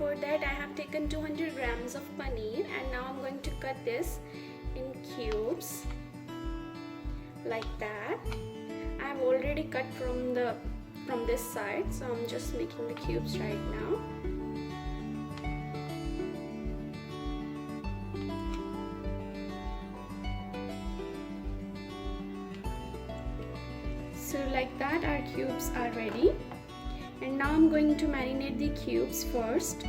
for that I have taken 200 grams of paneer, and now I'm going to cut this in cubes like that. I have already cut from this side, so I'm just making the cubes right now. So like that our cubes are ready, and now I'm going to marinate the cubes first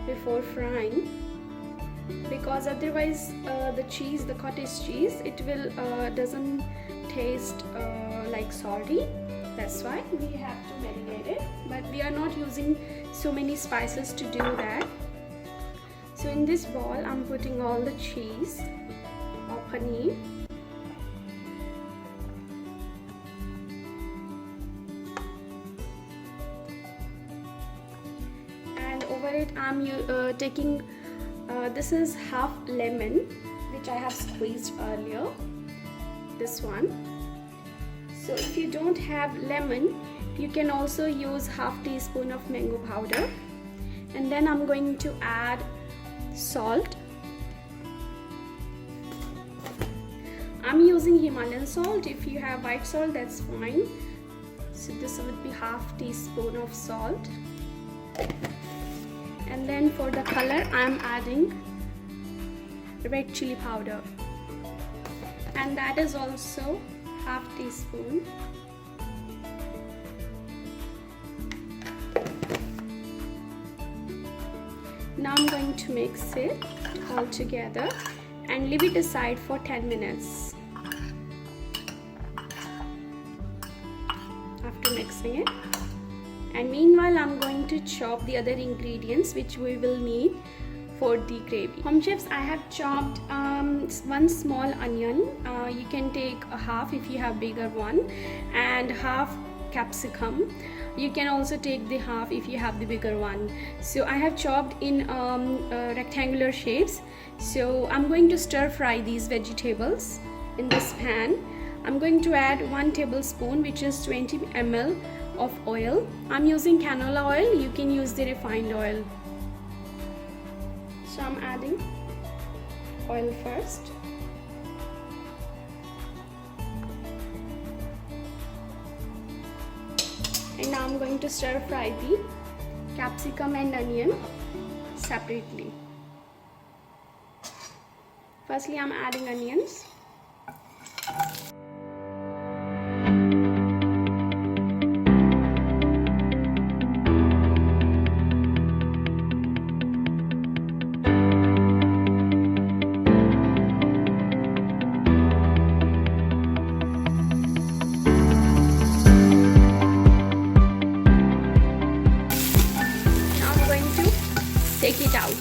before frying, because otherwise the cottage cheese, it will doesn't taste like salty. That's why we have to marinate it, but we are not using so many spices to do that. So in this bowl I'm putting all the cheese or paneer. Over it I'm taking this is half lemon which I have squeezed earlier, this one. So if you don't have lemon, you can also use half teaspoon of mango powder, and then I'm going to add salt. I'm using Himalayan salt. If you have white salt, that's fine. So this would be half teaspoon of salt. And then for the color I'm adding red chili powder, and that is also half teaspoon. Now I'm going to mix it all together and leave it aside for 10 minutes. After mixing it, and meanwhile I'm going to chop the other ingredients which we will need for the gravy. Home chefs, I have chopped one small onion. You can take a half if you have bigger one, and half capsicum. You can also take the half if you have the bigger one. So I have chopped in rectangular shapes. So I'm going to stir fry these vegetables in this pan. I'm going to add 1 tablespoon, which is 20 ml of oil. I'm using canola oil. You can use the refined oil. So I'm adding oil first. And now I'm going to stir fry the capsicum and onion separately. Firstly, I'm adding onions. Take it out.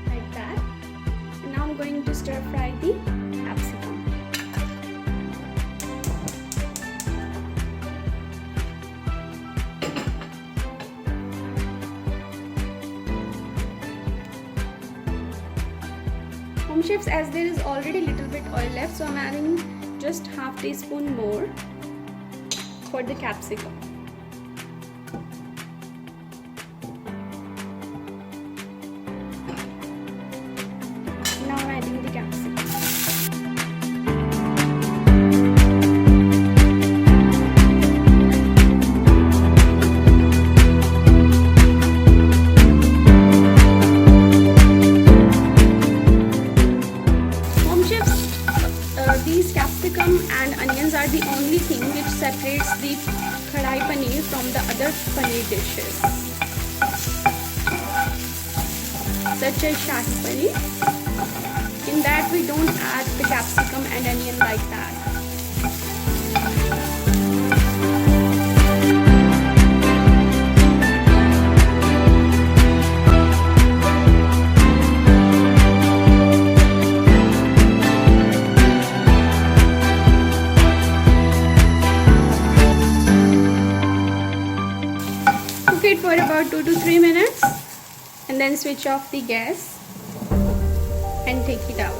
Like that. And now I'm going to stir fry the capsicum. Home chefs, as there is already little bit oil left, so I'm adding just half teaspoon more for the capsicum. Now I'm adding the capsicum. These capsicum and onions are the only thing which separates the kadai paneer from the other paneer dishes, such as shahi paneer. In that we don't add the capsicum and onion like that. about 2 to 3 minutes and then switch off the gas and take it out.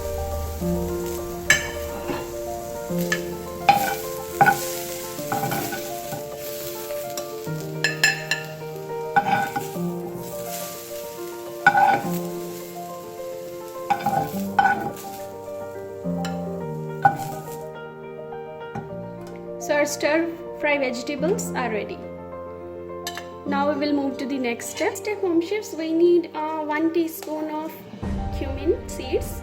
So our stir fry vegetables are ready. Now we will move to the next step. Home chefs, we need 1 teaspoon of cumin seeds,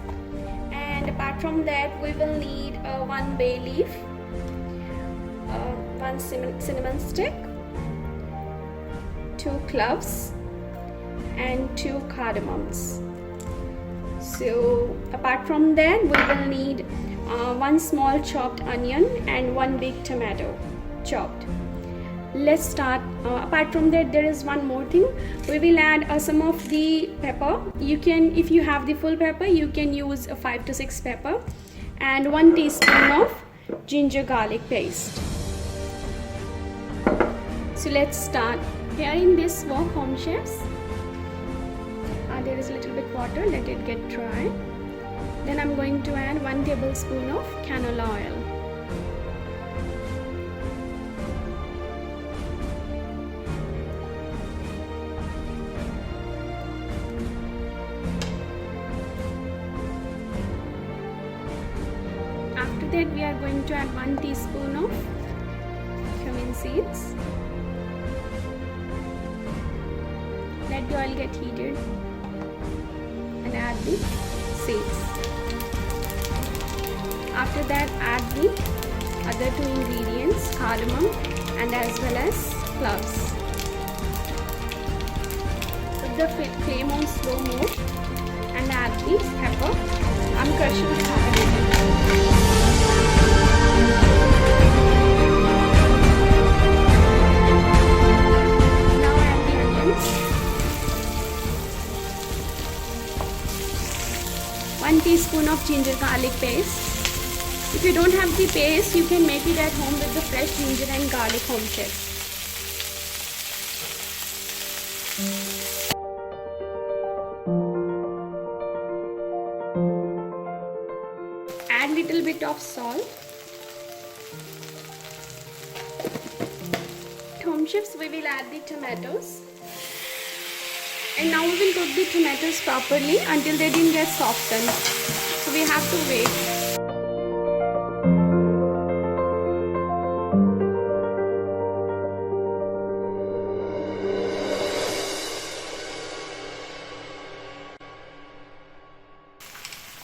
and apart from that we will need 1 bay leaf, 1 cinnamon stick, 2 cloves and 2 cardamoms. So apart from that we will need 1 small chopped onion and 1 big tomato chopped. Let's start. Apart from that, there is one more thing. We will add some of the pepper. You can, if you have the full pepper, you can use 5 to 6 pepper, and 1 teaspoon of ginger garlic paste. So let's start. Here in this wok, home chefs, there is a little bit water. Let it get dry. Then I'm going to add 1 tablespoon of canola oil. After that, we are going to add 1 teaspoon of cumin seeds. Let the oil get heated and add the seeds. After that, add the other 2 ingredients, cardamom and as well as cloves. Put the flame on slow mode and add the pepper. I'm crushing the pepper. Now add the onions. 1 teaspoon of ginger garlic paste. If you don't have the paste, you can make it at home with the fresh ginger and garlic, home chefs. Add little bit of salt. Home chefs, we will add the tomatoes. And now we will cook the tomatoes properly until they didn't get softened. So we have to wait.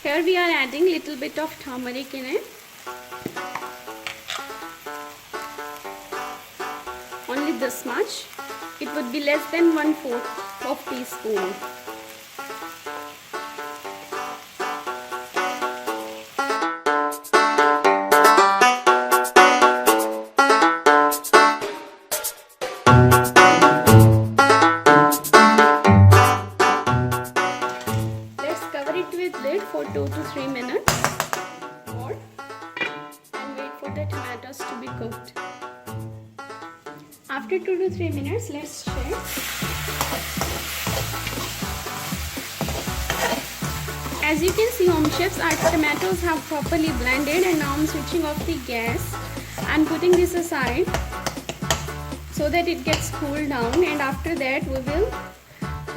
Here we are adding little bit of turmeric in it. Only this much. It would be less than 1/4 of teaspoon. Let's cover it with lid for 2 to 3 minutes more and wait for the tomatoes to be cooked. After 2 to 3 minutes, let's check. As you can see, home chefs, our tomatoes have properly blended, and now I'm switching off the gas and putting this aside so that it gets cooled down, and after that we will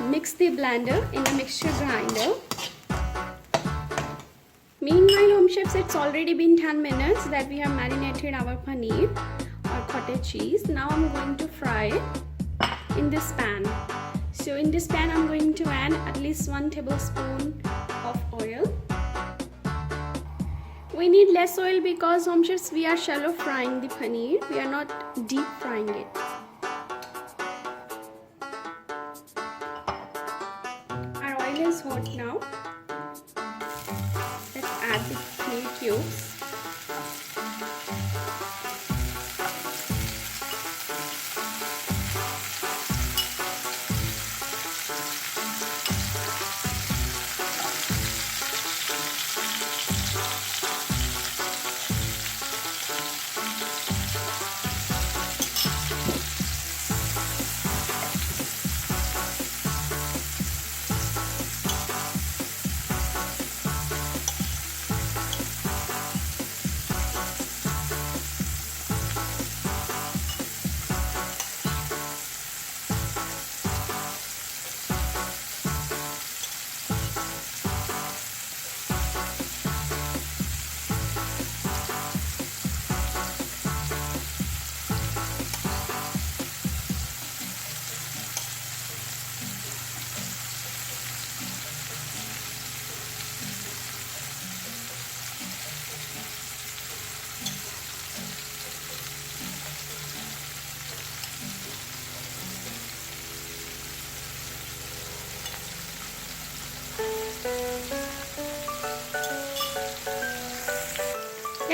mix the blender in a mixture grinder. Meanwhile, home chefs, it's already been 10 minutes that we have marinated our paneer or cottage cheese. Now I'm going to fry it in this pan. So in this pan I'm going to add at least 1 tablespoon of oil. We need less oil because, home chefs, we are shallow frying the paneer. We are not deep frying it. Our oil is hot now. Let's add the paneer cubes.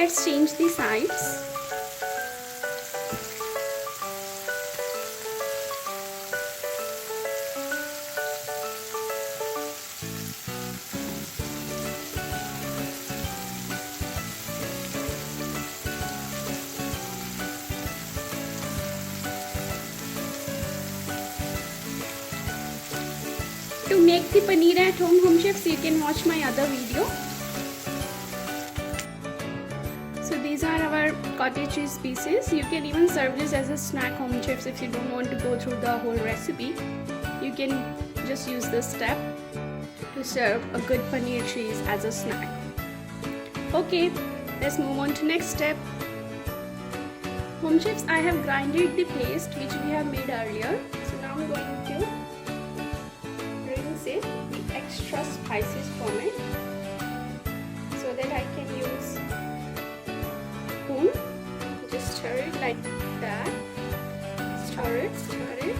let's change the sides. To make the paneer at home chefs, you can watch my other video. So these are our cottage cheese pieces. You can even serve this as a snack, home chefs, if you don't want to go through the whole recipe. You can just use this step to serve a good paneer cheese as a snack. Okay, let's move on to next step. Home chefs, I have grinded the paste which we have made earlier. So now I'm going to rinse it the extra spices from it so that I can use spoon. Just stir it like that. Stir it, stir it.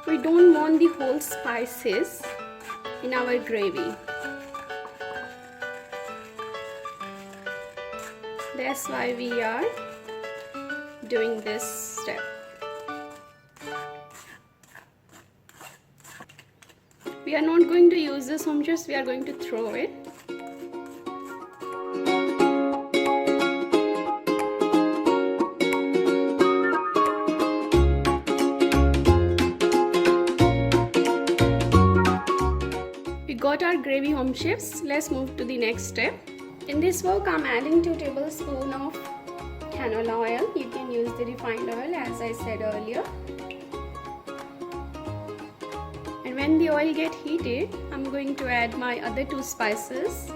We don't want the whole spices in our gravy. That's why we are doing this step. We are not going to use this, home chefs, we are going to throw it. We got our gravy, home chefs. Let's move to the next step. In this wok, I'm adding 2 tablespoons of canola oil. You can use the refined oil as I said earlier. And when the oil gets heated, I'm going to add my other 2 spices.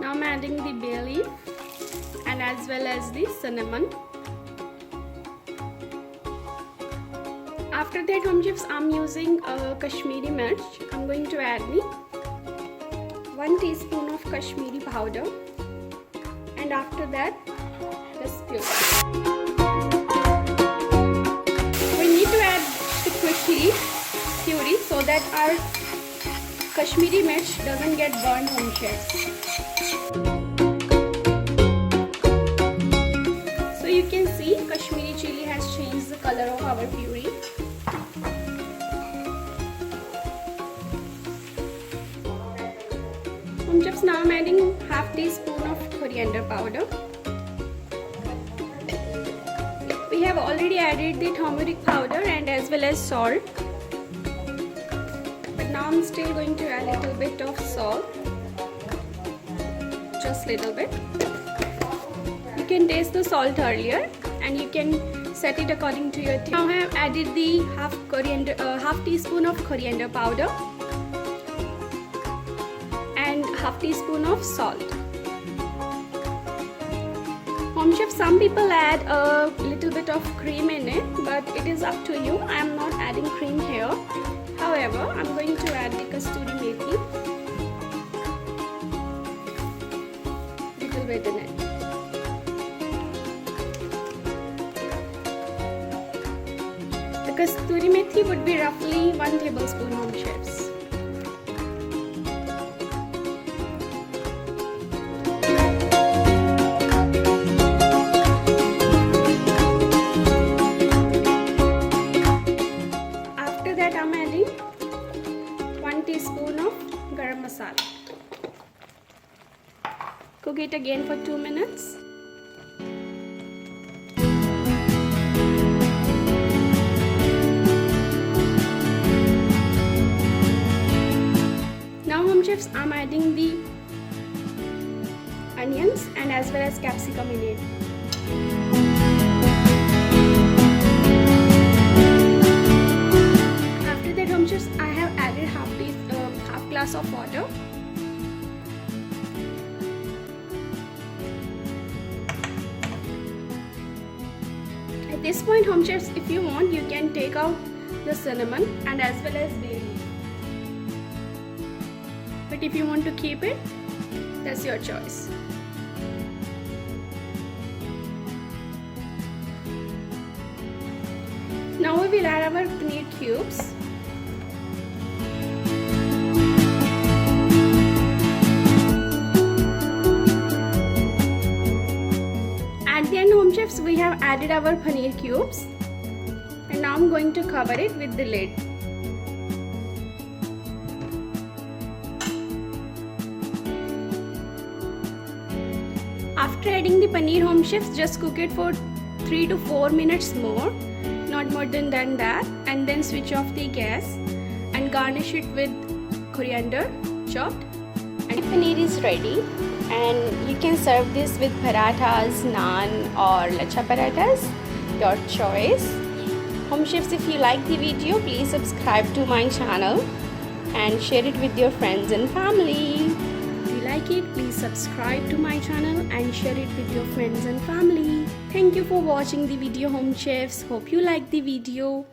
Now I'm adding the bay leaf and as well as the cinnamon. After that, home chefs, I'm using Kashmiri mirch. I'm going to add the 1 teaspoon of Kashmiri powder, and after that this puree. We need to add the quickly puree so that our Kashmiri mirch doesn't get burned, home chefs. So you can see Kashmiri chili has changed the color of our puree. Chips, now I'm adding half teaspoon of coriander powder. We have already added the turmeric powder and as well as salt. But now I'm still going to add a little bit of salt. Just little bit. You can taste the salt earlier and you can set it according to your taste. Now I have added the half teaspoon of coriander powder. Half teaspoon of salt. Home chef, some people add a little bit of cream in it, but it is up to you. I am not adding cream here. However, I'm going to add the kasturi methi, little bit in it. The kasturi methi would be roughly 1 tablespoon, home chefs. Cook it again for 2 minutes. Now, home chefs, I'm adding the onions and as well as capsicum in it. After that, home chefs, I have added half glass of water. At this point, home chefs, if you want, you can take out the cinnamon and as well as bay leaf. But if you want to keep it, that's your choice. Now we will add our paneer cubes. have added our paneer cubes and now I'm going to cover it with the lid. After adding the paneer, home chefs, just cook it for 3 to 4 minutes more, not more than that, and then switch off the gas and garnish it with coriander chopped. And paneer is ready, and you can serve this with parathas, naan or lacha parathas, your choice. Home chefs, if you like the video, please subscribe to my channel and share it with your friends and family. If you like it, please subscribe to my channel and share it with your friends and family. Thank you for watching the video, home chefs. Hope you like the video.